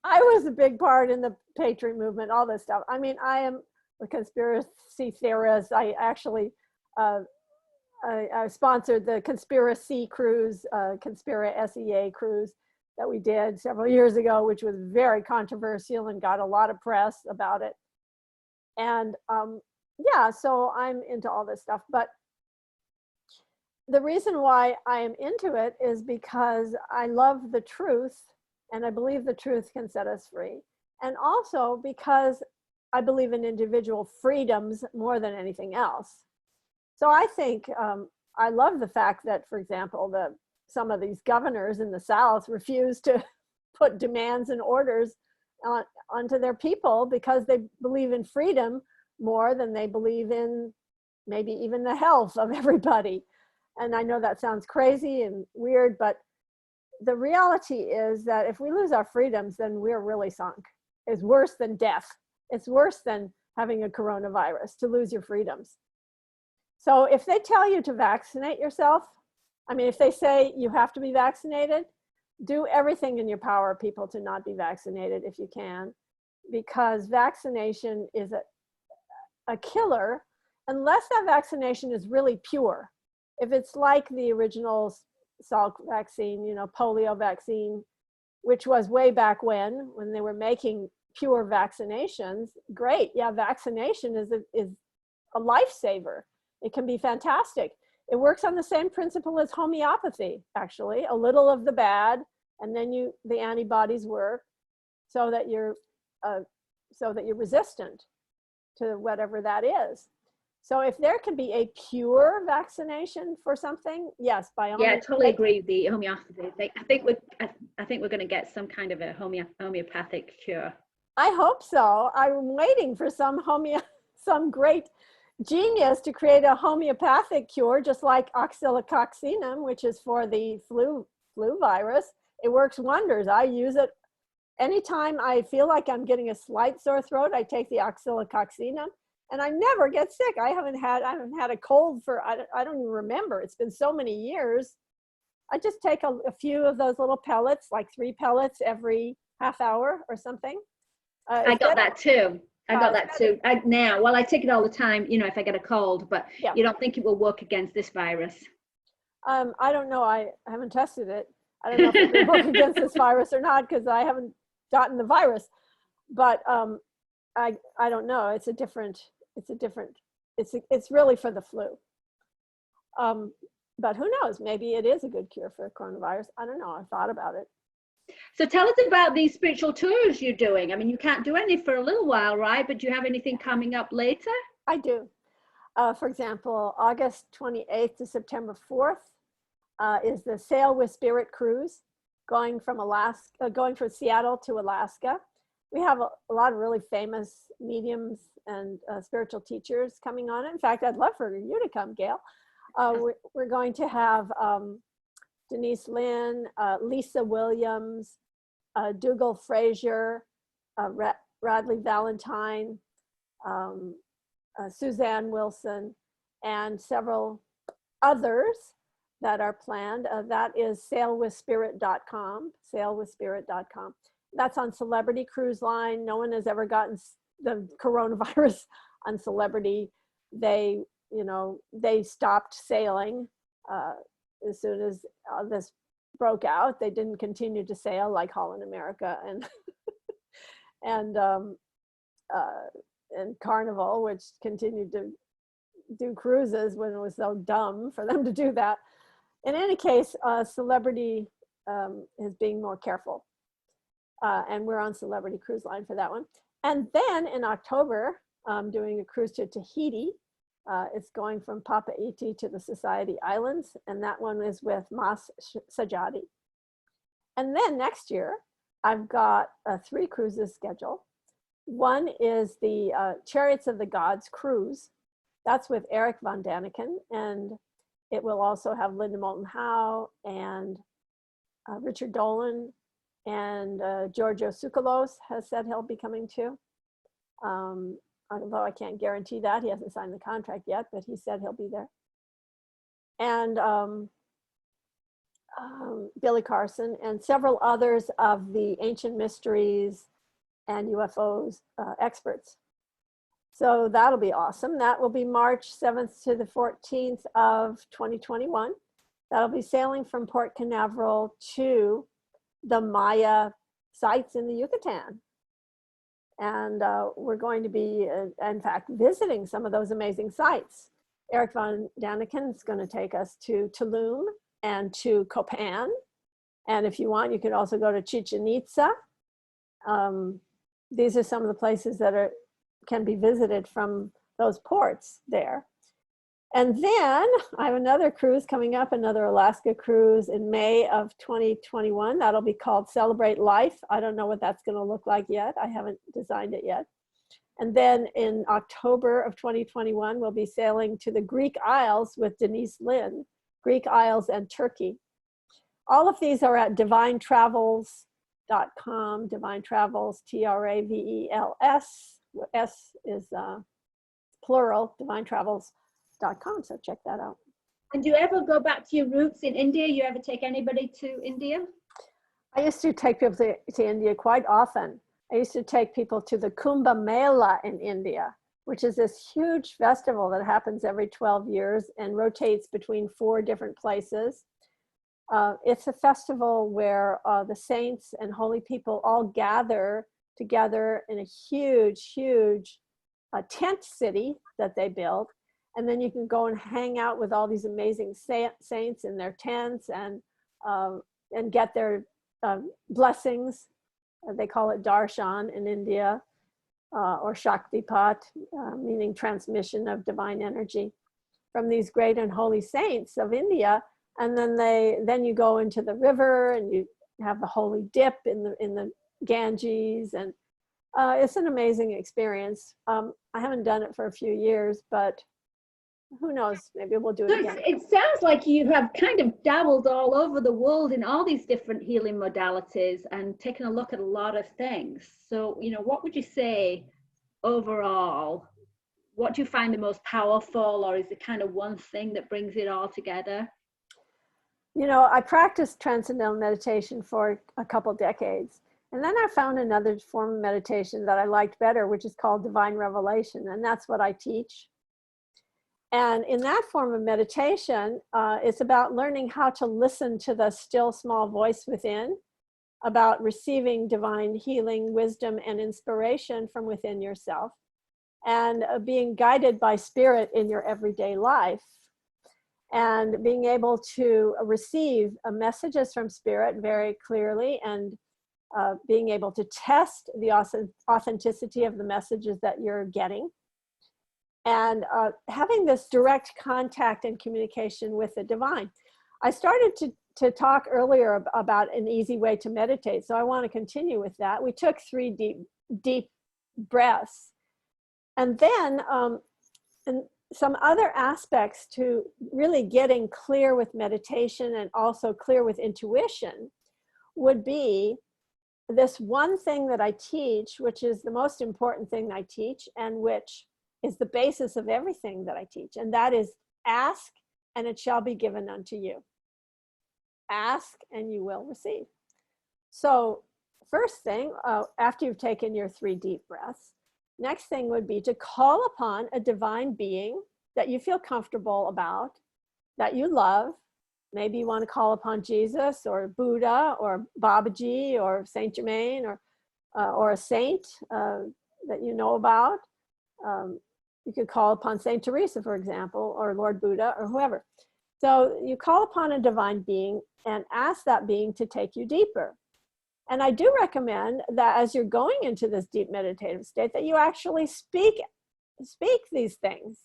I was a big part in the Patriot movement, all this stuff. I mean, I am a conspiracy theorist. I actually, I sponsored the Conspiracy Cruise, SEA cruise that we did several years ago, which was very controversial and got a lot of press about it. And yeah, so I'm into all this stuff. But the reason why I am into it is because I love the truth, and I believe the truth can set us free. And also because I believe in individual freedoms more than anything else. So I think I love the fact that, for example, some of these governors in the South refuse to put demands and orders onto their people because they believe in freedom more than they believe in maybe even the health of everybody. And I know that sounds crazy and weird, but the reality is that if we lose our freedoms, then we're really sunk. It's worse than death. It's worse than having a coronavirus, to lose your freedoms. So if they tell you to vaccinate yourself, I mean, if they say you have to be vaccinated, do everything in your power, people, to not be vaccinated if you can, because vaccination is a killer unless that vaccination is really pure. If it's like the original Salk vaccine, polio vaccine, which was way back when they were making pure vaccinations, great. Yeah, vaccination is a lifesaver. It can be fantastic. It works on the same principle as homeopathy, actually. A little of the bad, and then the antibodies work so that you're resistant to whatever that is. So if there can be a pure vaccination for something, yes, by all means. Yeah, I totally agree with the homeopathy thing. I think we're going to get some kind of a homeopathic cure. I hope so. I'm waiting for some great genius to create a homeopathic cure, just like oxycillococcinum, which is for the flu virus. It works wonders. I use it anytime I feel like I'm getting a slight sore throat. I take the oxycillococcinum, and I never get sick. I haven't had a cold for, I don't even remember. It's been so many years. I just take a few of those little pellets, like 3 pellets every half hour or something. I got that too. Now, well, I take it all the time, if I get a cold, but yeah. You don't think it will work against this virus? I don't know. I haven't tested it. I don't know if it will work against this virus or not, because I haven't gotten the virus. But I don't know. It's really for the flu. But who knows? Maybe it is a good cure for coronavirus. I don't know. I've thought about it. So tell us about these spiritual tours you're doing. I mean, you can't do any for a little while, right? But do you have anything coming up later? I do. For example, August 28th to September 4th is the Sail with Spirit cruise. going from Seattle to Alaska. We have a lot of really famous mediums and spiritual teachers coming on it. In fact, I'd love for you to come, Gail. We're going to have Denise Lynn, Lisa Williams, Dougal Frazier, Radley Valentine, Suzanne Wilson, and several others that are planned. That is sailwithspirit.com, sailwithspirit.com. That's on Celebrity Cruise Line. No one has ever gotten the coronavirus on Celebrity. They stopped sailing as soon as this broke out. They didn't continue to sail like Holland America and Carnival, which continued to do cruises when it was so dumb for them to do that. In any case, Celebrity is being more careful. And we're on Celebrity Cruise Line for that one. And then in October, I'm doing a cruise to Tahiti. It's going from Papeete to the Society Islands, and that one is with Mas Sajadi. And then next year, I've got 3 cruises scheduled. One is the Chariots of the Gods cruise. That's with Eric von Daniken, and it will also have Linda Moulton Howe and Richard Dolan, and Giorgio Tsoukalos has said he'll be coming too. Although I can't guarantee that, he hasn't signed the contract yet, but he said he'll be there. And Billy Carson and several others of the ancient mysteries and UFOs experts. So that'll be awesome. That will be March 7th to the 14th of 2021. That'll be sailing from Port Canaveral to the Maya sites in the Yucatan. And we're going to be, in fact, visiting some of those amazing sites. Eric von Daniken is going to take us to Tulum and to Copan. And if you want, you could also go to Chichen Itza. These are some of the places that can be visited from those ports there. And then I have another cruise coming up, another Alaska cruise in May of 2021. That'll be called Celebrate Life. I don't know what that's going to look like yet. I haven't designed it yet. And then in October of 2021, we'll be sailing to the Greek Isles with Denise Lynn, Greek Isles and Turkey. All of these are at divinetravels.com, Divine Travels, Travels. S is plural, divinetravels.com, so check that out. And do you ever go back to your roots in India? You ever take anybody to India? I used to take people to India quite often. I used to take people to the Kumbh Mela in India, which is this huge festival that happens every 12 years and rotates between 4 different places. It's a festival where the saints and holy people all gather together in a huge, huge tent city that they built. And then you can go and hang out with all these amazing saints in their tents and get their blessings. They call it darshan in India, or Shaktipat, meaning transmission of divine energy from these great and holy saints of India. And then you go into the river and you have the holy dip in the Ganges, and it's an amazing experience. I haven't done it for a few years, but who knows, maybe we'll do it again. It sounds like you have kind of dabbled all over the world in all these different healing modalities and taken a look at a lot of things. So, what would you say overall? What do you find the most powerful, or is it kind of one thing that brings it all together? I practiced transcendental meditation for a couple decades. And then I found another form of meditation that I liked better, which is called divine revelation. And that's what I teach. And in that form of meditation, it's about learning how to listen to the still small voice within, about receiving divine healing, wisdom, and inspiration from within yourself, and being guided by spirit in your everyday life, and being able to receive messages from spirit very clearly, and being able to test the authenticity of the messages that you're getting, and having this direct contact and communication with the divine. I started to talk earlier about an easy way to meditate. So I want to continue with that. We took 3 deep breaths. And then and some other aspects to really getting clear with meditation and also clear with intuition would be this one thing that I teach, which is the most important thing I teach, and which is the basis of everything that I teach. And that is ask and it shall be given unto you. Ask and you will receive. So first thing, after you've taken your 3 deep breaths, next thing would be to call upon a divine being that you feel comfortable about, that you love. Maybe you want to call upon Jesus or Buddha or Babaji or Saint Germain or a saint that you know about. You could call upon Saint Teresa, for example, or Lord Buddha or whoever. So you call upon a divine being and ask that being to take you deeper. And I do recommend that as you're going into this deep meditative state, that you actually speak these things.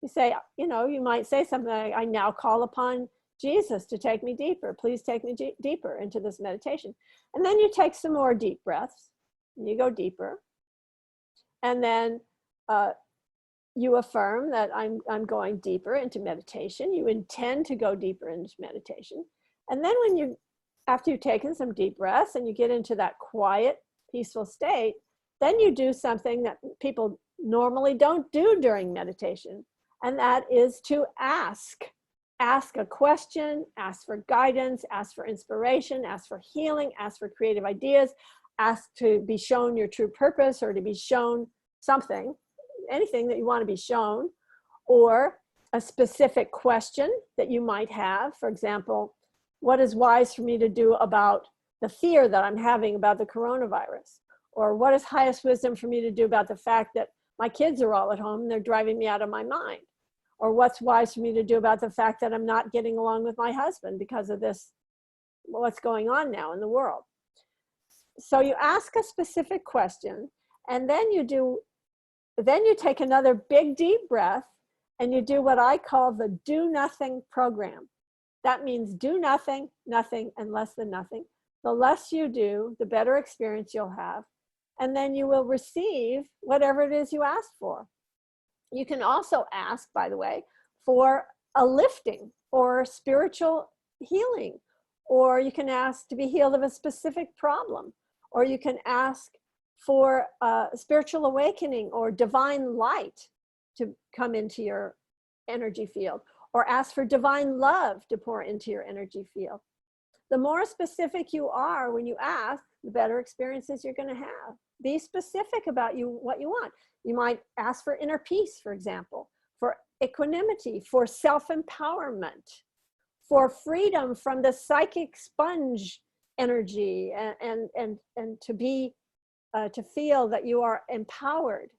You say, you know, you might say something like, I now call upon Jesus to take me deeper. Please take me deeper into this meditation. And then you take some more deep breaths and you go deeper. And then you affirm that I'm going deeper into meditation. You intend to go deeper into meditation. And then after you've taken some deep breaths and you get into that quiet, peaceful state, then you do something that people normally don't do during meditation. And that is to ask. Ask a question, ask for guidance, ask for inspiration, ask for healing, ask for creative ideas, ask to be shown your true purpose or to be shown something, anything that you want to be shown, or a specific question that you might have. For example, what is wise for me to do about the fear that I'm having about the coronavirus? Or what is highest wisdom for me to do about the fact that my kids are all at home and they're driving me out of my mind? Or what's wise for me to do about the fact that I'm not getting along with my husband because of this, what's going on now in the world? So you ask a specific question, and then you take another big deep breath and you do what I call the do nothing program. That means do nothing, nothing, and less than nothing. The less you do, the better experience you'll have. And then you will receive whatever it is you asked for. You can also ask, by the way, for a lifting or spiritual healing, or you can ask to be healed of a specific problem, or you can ask for spiritual awakening or divine light to come into your energy field, or ask for divine love to pour into your energy field. The more specific you are when you ask, the better experiences you're going to have. Be specific about what you want. You might ask for inner peace, for example, for equanimity, for self-empowerment, for freedom from the psychic sponge energy, and to feel that you are empowered.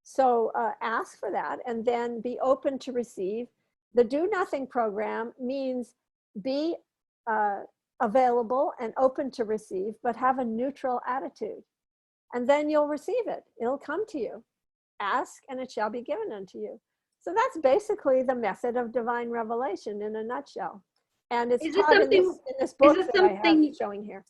So ask for that, and then be open to receive. The Do Nothing program means be available and open to receive, but have a neutral attitude. And then you'll receive it. It'll come to you. Ask and it shall be given unto you. So that's basically the method of divine revelation in a nutshell. And it's taught in this book that I have showing here.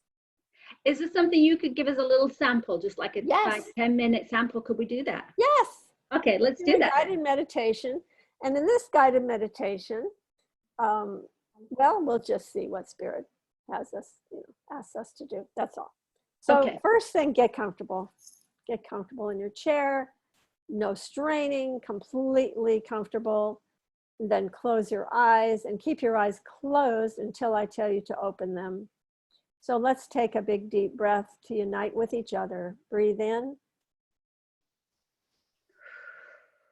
Is this something you could give us a little sample, just like a Yes. 5-10-minute sample? Could we do that? Yes. Okay, let's do that. Guided meditation. And in this guided meditation, well, we'll just see what Spirit has us, asks us to do. That's all. So Okay. First thing, get comfortable. Get comfortable in your chair. No straining, completely comfortable. And then close your eyes and keep your eyes closed until I tell you to open them. So let's take a big deep breath to unite with each other. Breathe in.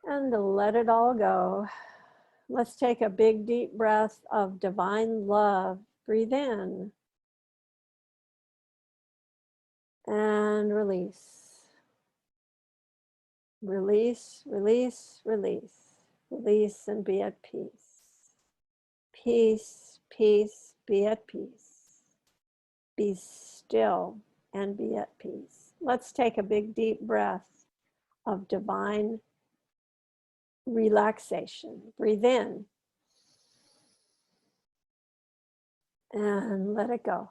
And let it all go. Let's take a big deep breath of divine love. Breathe in. And release. Release, release, release. Release and be at peace. Peace, peace, be at peace. Be still and be at peace. Let's take a big deep breath of divine relaxation. Breathe in. And let it go.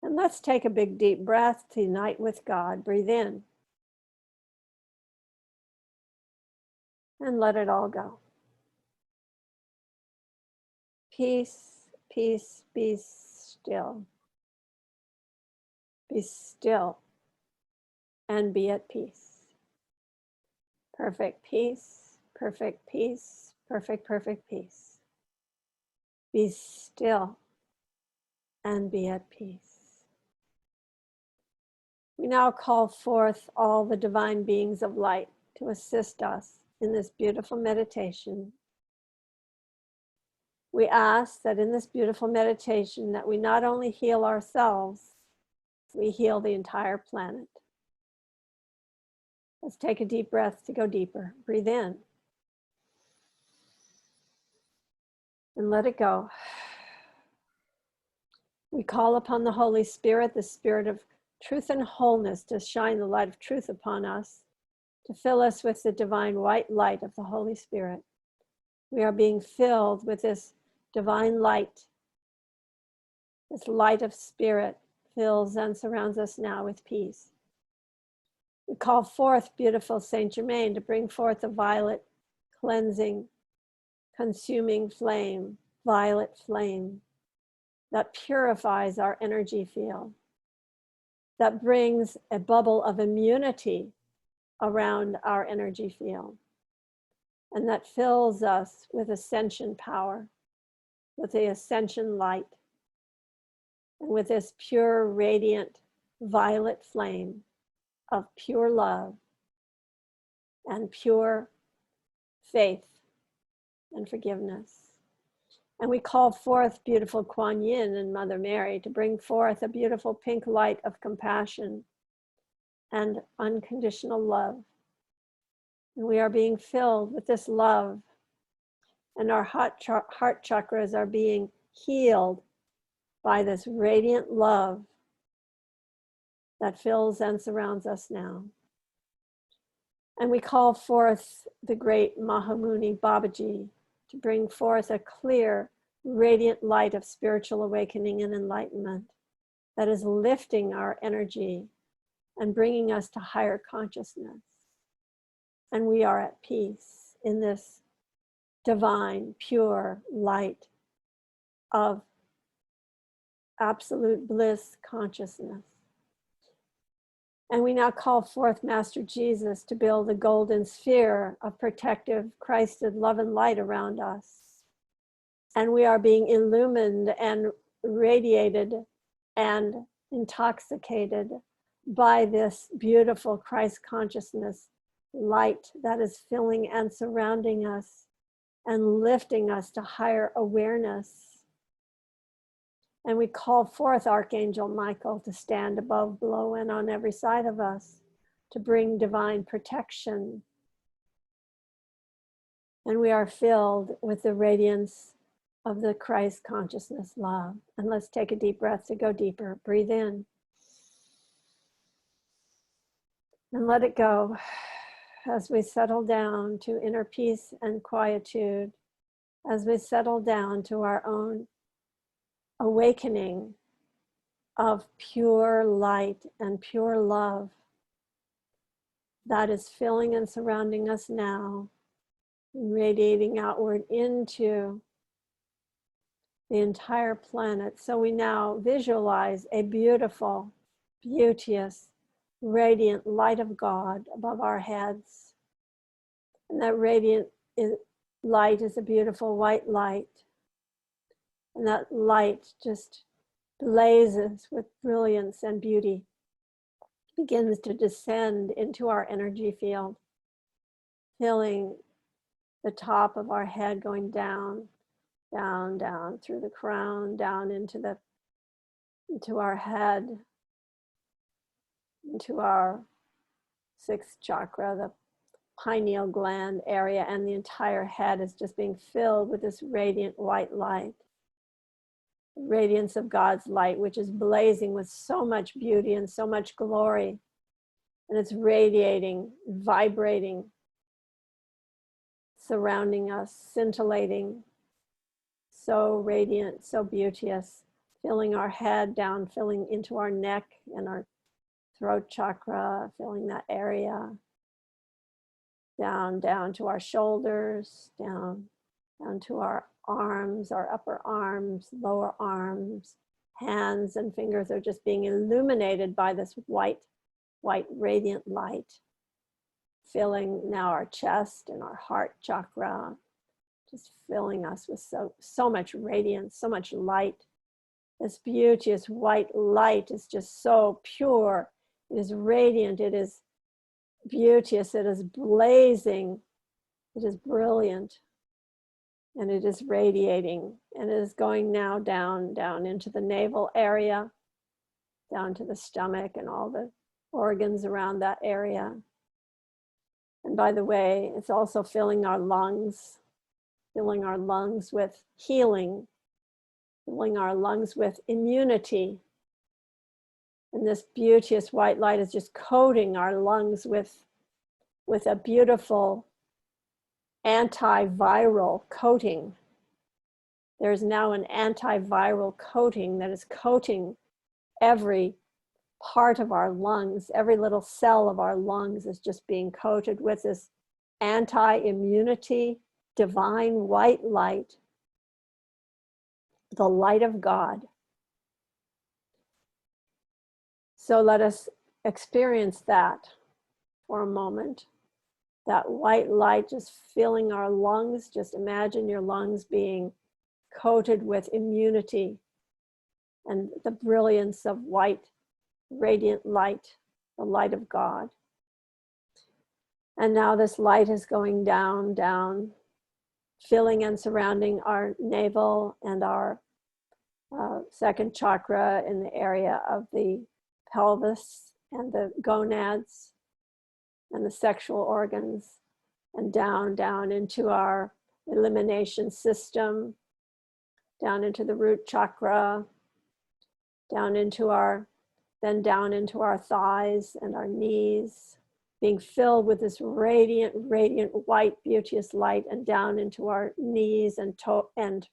And let's take a big deep breath to unite with God. Breathe in. And let it all go. Peace, peace, be still. Be still and be at peace. Perfect peace, perfect peace, perfect, perfect peace. Be still and be at peace. We now call forth all the divine beings of light to assist us in this beautiful meditation. We ask that in this beautiful meditation that we not only heal ourselves, we heal the entire planet. Let's take a deep breath to go deeper. Breathe in. And let it go. We call upon the Holy Spirit, the Spirit of truth and wholeness, to shine the light of truth upon us, to fill us with the divine white light of the Holy Spirit. We are being filled with this divine light. This light of spirit fills and surrounds us now with peace. We call forth beautiful Saint Germain to bring forth a violet, cleansing, consuming flame, violet flame that purifies our energy field, that brings a bubble of immunity around our energy field, and that fills us with ascension power, with the ascension light, and with this pure, radiant, violet flame of pure love and pure faith and forgiveness. And we call forth beautiful Kuan Yin and Mother Mary to bring forth a beautiful pink light of compassion and unconditional love. And we are being filled with this love, and our heart chakras are being healed by this radiant love that fills and surrounds us now. And we call forth the great Mahamuni Babaji to bring forth a clear, radiant light of spiritual awakening and enlightenment that is lifting our energy and bringing us to higher consciousness. And we are at peace in this divine, pure light of absolute bliss consciousness. And we now call forth Master Jesus to build a golden sphere of protective, Christed love and light around us. And we are being illumined and radiated and intoxicated by this beautiful Christ consciousness light that is filling and surrounding us and lifting us to higher awareness. And we call forth Archangel Michael to stand above, below, and on every side of us to bring divine protection. And we are filled with the radiance of the Christ consciousness love. And let's take a deep breath to go deeper. Breathe in. And let it go as we settle down to inner peace and quietude, as we settle down to our own awakening of pure light and pure love that is filling and surrounding us now, radiating outward into the entire planet. So we now visualize a beautiful, beauteous, radiant light of God above our heads. And that radiant light is a beautiful white light. And that light just blazes with brilliance and beauty, begins to descend into our energy field, filling the top of our head, going down, down, down through the crown, down into our head, into our sixth chakra, the pineal gland area, and the entire head is just being filled with this radiant white light. Radiance of God's light, which is blazing with so much beauty and so much glory. And it's radiating, vibrating, surrounding us, scintillating so radiant, so beauteous, filling our head down, filling into our neck and our throat chakra, filling that area, down to our shoulders, down to our arms, our upper arms, lower arms, hands and fingers are just being illuminated by this white radiant light, filling now our chest and our heart chakra, just filling us with so much radiance, so much light. This beauteous white light is just so pure. It is radiant, it is beauteous, it is blazing, it is brilliant, and it is radiating, and it is going now down into the navel area, down to the stomach and all the organs around that area. And by the way, it's also filling our lungs with healing, filling our lungs with immunity. And this beauteous white light is just coating our lungs with a beautiful antiviral coating. There's now an antiviral coating that is coating every part of our lungs. Every little cell of our lungs is just being coated with this anti-immunity, divine white light, the light of God. So let us experience that for a moment. That white light just filling our lungs. Just imagine your lungs being coated with immunity and the brilliance of white, radiant light, the light of God. And now this light is going down, filling and surrounding our navel and our second chakra in the area of the pelvis and the gonads and the sexual organs, and down into our elimination system, down into the root chakra, down into our thighs and our knees, being filled with this radiant white beauteous light, and down into our knees and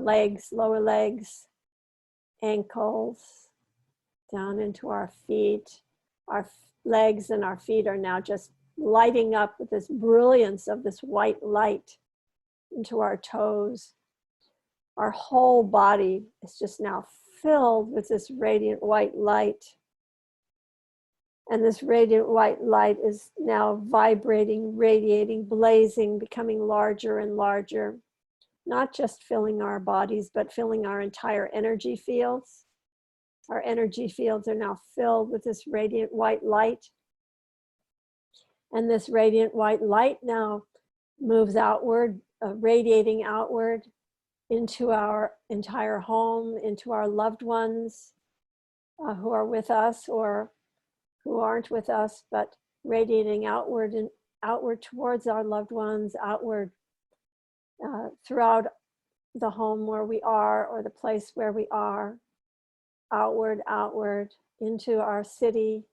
legs, lower legs, ankles, down into our feet. Our legs and our feet are now just lighting up with this brilliance of this white light into our toes. Our whole body is just now filled with this radiant white light. And this radiant white light is now vibrating, radiating, blazing, becoming larger and larger, not just filling our bodies, but filling our entire energy fields. Our energy fields are now filled with this radiant white light. And this radiant white light now moves outward, radiating outward into our entire home, into our loved ones who are with us or who aren't with us, but radiating outward and outward towards our loved ones, outward throughout the home where we are or the place where we are, outward into our city,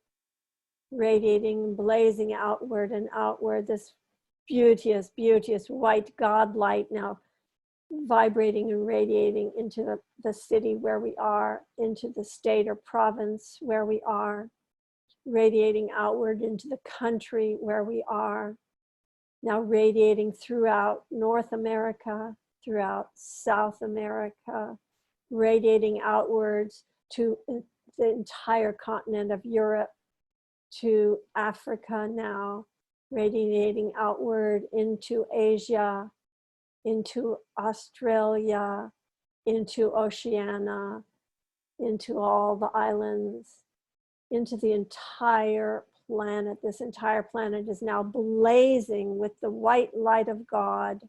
radiating, blazing outward and outward, this beauteous white God light now vibrating and radiating into the city where we are, into the state or province where we are, radiating outward into the country where we are, now radiating throughout North America, throughout South America, radiating outwards to the entire continent of Europe, to Africa now, radiating outward into Asia, into Australia, into Oceania, into all the islands, into the entire planet. This entire planet is now blazing with the white light of God,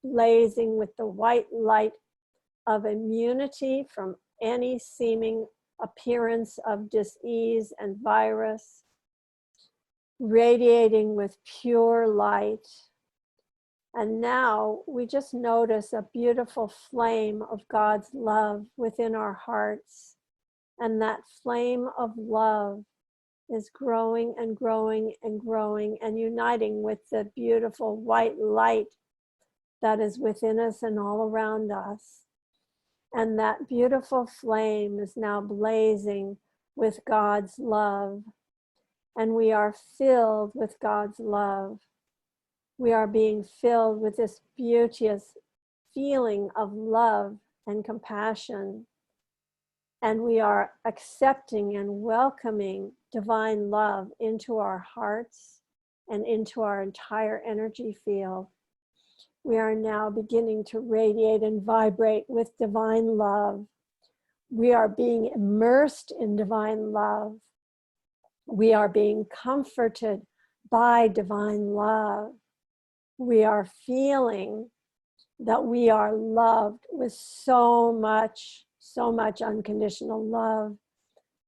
blazing with the white light of immunity from any seeming appearance of disease and virus, radiating with pure light. And now we just notice a beautiful flame of God's love within our hearts. And that flame of love is growing and growing and growing and uniting with the beautiful white light that is within us and all around us. And that beautiful flame is now blazing with God's love. And we are filled with God's love. We are being filled with this beauteous feeling of love and compassion. And we are accepting and welcoming divine love into our hearts and into our entire energy field. We are now beginning to radiate and vibrate with divine love. We are being immersed in divine love. We are being comforted by divine love. We are feeling that we are loved with so much unconditional love,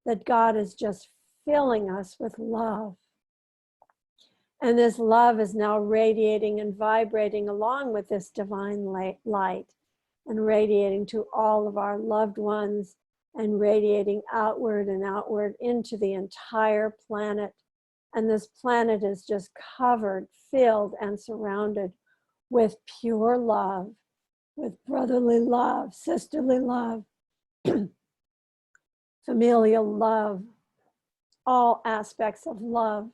that God is just filling us with love. And this love is now radiating and vibrating along with this divine light and radiating to all of our loved ones and radiating outward and outward into the entire planet. And this planet is just covered, filled, and surrounded with pure love, with brotherly love, sisterly love, familial love, all aspects of love.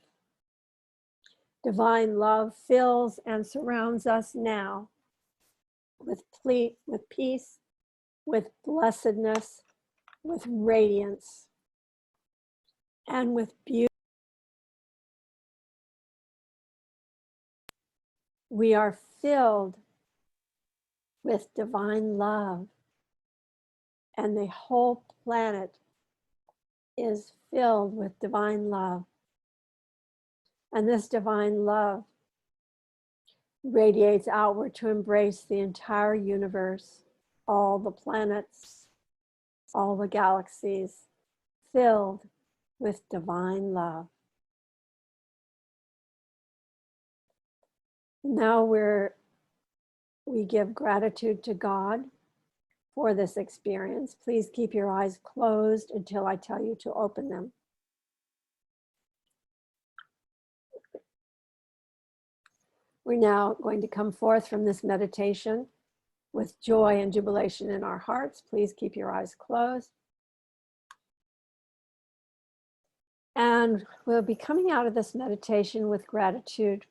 Divine love fills and surrounds us now with peace, with blessedness, with radiance, and with beauty. We are filled with divine love, and the whole planet is filled with divine love. And this divine love radiates outward to embrace the entire universe, all the planets, all the galaxies, filled with divine love. Now we give gratitude to God for this experience. Please keep your eyes closed until I tell you to open them. We're now going to come forth from this meditation with joy and jubilation in our hearts. Please keep your eyes closed. And we'll be coming out of this meditation with gratitude.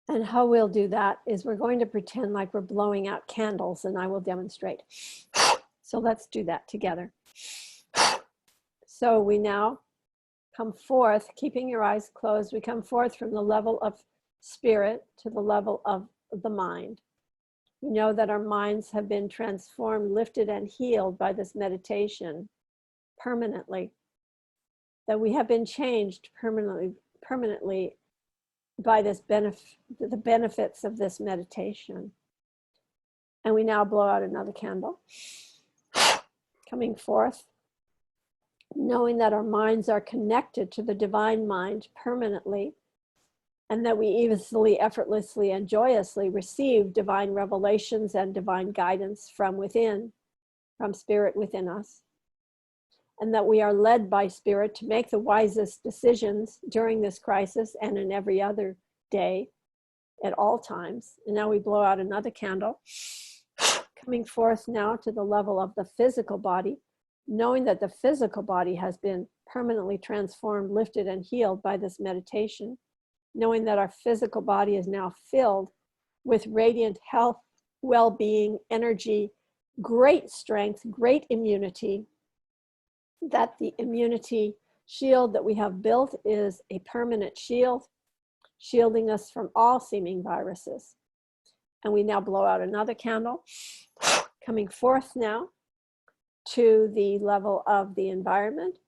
And how we'll do that is we're going to pretend like we're blowing out candles, and I will demonstrate. So let's do that together. So we now come forth, keeping your eyes closed. We come forth from the level of spirit to the level of the mind. We know that our minds have been transformed, lifted, and healed by this meditation permanently. That we have been changed permanently by this the benefits of this meditation. And we now blow out another candle, coming forth, knowing that our minds are connected to the divine mind permanently, and that we easily, effortlessly, and joyously receive divine revelations and divine guidance from within, from spirit within us. And that we are led by spirit to make the wisest decisions during this crisis and in every other day at all times. And now we blow out another candle, coming forth now to the level of the physical body, knowing that the physical body has been permanently transformed, lifted, and healed by this meditation, knowing that our physical body is now filled with radiant health, well-being, energy, great strength, great immunity, that the immunity shield that we have built is a permanent shield, shielding us from all seeming viruses. And we now blow out another candle, coming forth now to the level of the environment,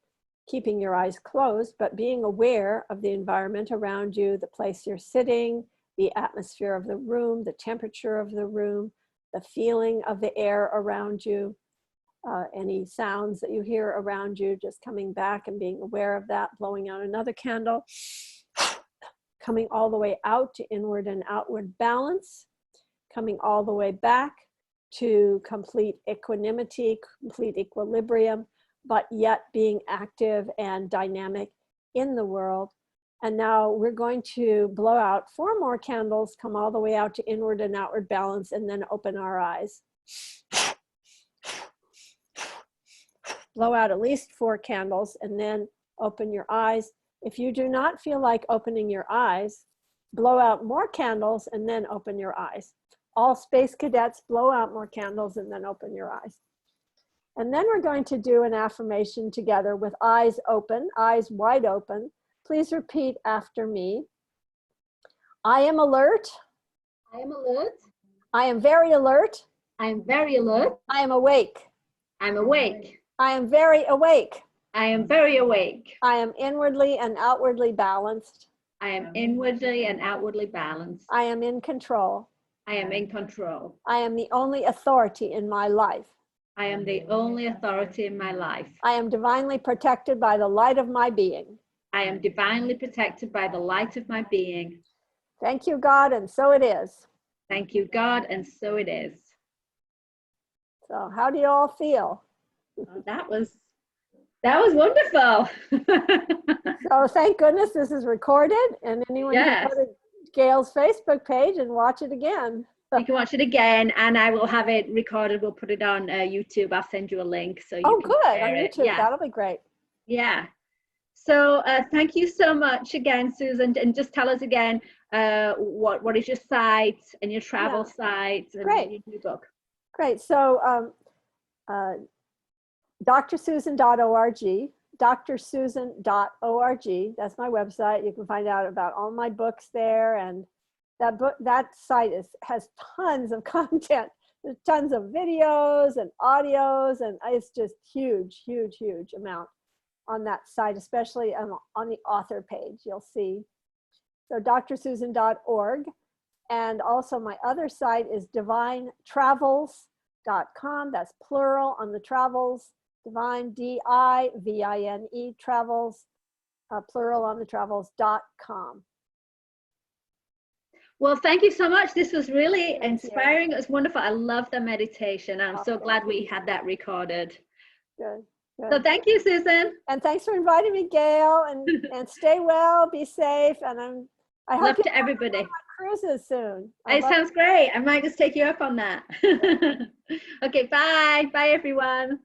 keeping your eyes closed, but being aware of the environment around you, the place you're sitting, the atmosphere of the room, the temperature of the room, the feeling of the air around you, any sounds that you hear around you, just coming back and being aware of that, blowing out another candle, coming all the way out to inward and outward balance, coming all the way back to complete equanimity, complete equilibrium, but yet being active and dynamic in the world, And now we're going to blow out 4 more candles, come all the way out to inward and outward balance, and then open our eyes. Blow out at least 4 candles and then open your eyes. If you do not feel like opening your eyes, blow out more candles and then open your eyes. All space cadets, blow out more candles and then open your eyes. And then we're going to do an affirmation together with eyes open, eyes wide open. Please repeat after me. I am alert. I am alert. I am very alert. I am very alert. I am awake. I'm awake. I am very awake. I am very awake. I am inwardly and outwardly balanced. I am inwardly and outwardly balanced. I am in control. I am in control. I am the only authority in my life. I am the only authority in my life. I am divinely protected by the light of my being. I am divinely protected by the light of my being. Thank you, God, and so it is. Thank you, God, and so it is. So how do you all feel? Oh, that was wonderful. So thank goodness this is recorded, and anyone can go to Gail's Facebook page and watch it again. You can watch it again, and I will have it recorded. We'll put it on YouTube. I'll send you a link. So you can good, on share it. YouTube. Yeah. That'll be great. Yeah. So thank you so much again, Susan. And just tell us again, what is your site and your travel site and your new book? Great. So drsusan.org, drsusan.org. That's my website. You can find out about all my books there, and that site has tons of content. There's tons of videos and audios, and it's just huge amount on that site, especially on the author page, you'll see. So drsusan.org. And also my other site is divinetravels.com. That's plural on the travels. Divine, D-I-V-I-N-E, travels, plural on the travels.com. Well, thank you so much. This was really inspiring. It was wonderful. I love the meditation. I'm so glad we had that recorded. Good. So thank you, Susan. And thanks for inviting me, Gail. And stay well, be safe. And I hope love to everybody. On cruises soon. It sounds great. I might just take you up on that. Okay, bye. Bye, everyone.